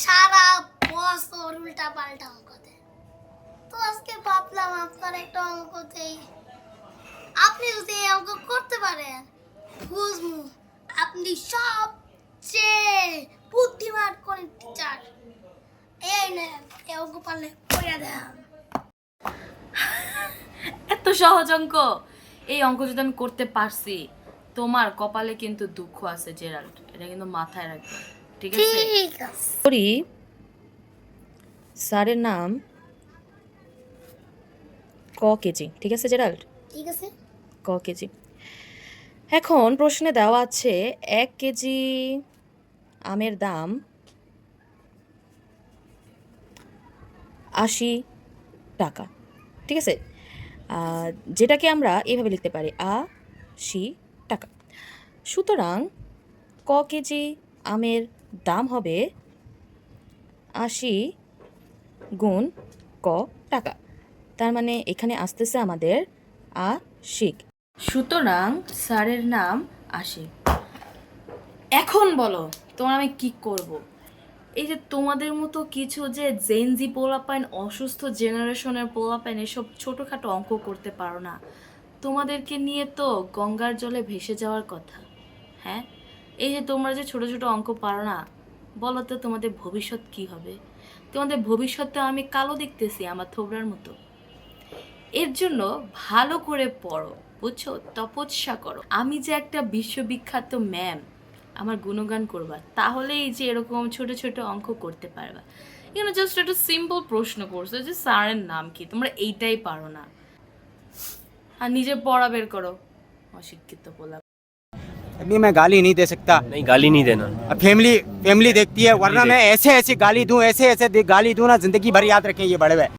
সারা বছর উল্টা পাল্টা অঙ্ক দেয়, তো আজকে ভাবলাম আপনার একটা অঙ্ক দেই। আপনি যদি এই অঙ্ক করতে পারেন বুঝমু আপনি সবচেয়ে বুদ্ধিমান কোন টিচার। এই নেন, এই অঙ্ক পারলে করে দেন। এত সহজ অঙ্ক, এই অঙ্ক যদি আমি করতে পারছি, তোমার কপালে কিন্তু দুঃখ আছে জেরাল্ড, এটা কিন্তু মাথায় রাখবে, ঠিক আছে? ঠিক আছে। সরি, স্যারের নাম ক কেজি, ঠিক আছে জেরাল্ড? ঠিক আছে। ক কেজি। এখন প্রশ্নে দেওয়া আছে 1 কেজি আমের দাম 80 টাকা, ঠিক আছে? যেটাকে আমরা এইভাবে লিখতে পারি 80 টাকা। সুতরাং ক কেজি আমের দাম হবে 80 গুণ ক টাকা। তার মানে এখানে আসতেছে আমাদের 80। সুতরাং স্যারের নাম 80। এখন বলো তোমার আমি কি করব? এই যে তোমাদের মতো কিছু যে জেনজি পোলাপাইন, অসুস্থ জেনারেশনের পোলাপাইন এসব ছোটোখাটো অঙ্ক করতে পারো না, তোমাদেরকে নিয়ে তো গঙ্গার জলে ভেসে যাওয়ার কথা। হ্যাঁ, এই যে তোমরা যে ছোট ছোট অঙ্ক পারো না, বলো তো তোমাদের ভবিষ্যৎ কি হবে? তোমাদের ভবিষ্যতে আমি কালো দেখতেছি আমার থোবরার মতো। এর জন্য ভালো করে পড়ো, বুঝছো? তপস্যা করো। আমি যে একটা বিশ্ববিখ্যাত ম্যাম, আমার গুণগান করবা, তাহলেই যে এরকম ছোট ছোট অঙ্ক করতে পারবা। এখানে জাস্ট একটা সিম্পল প্রশ্ন করছো যে স্যারের নাম কি, তোমরা এইটাই পারো না। আর নিজে পড়া বের করো, অশিক্ষিত বলা। अभी मैं गाली नहीं दे सकता। नहीं, गाली नहीं देना। अब फैमिली फैमिली देखती है, वरना मैं ऐसे ऐसे गाली दूं, ऐसे ऐसे गाली दूं ना, जिंदगी भर याद रखें ये बड़े भाई।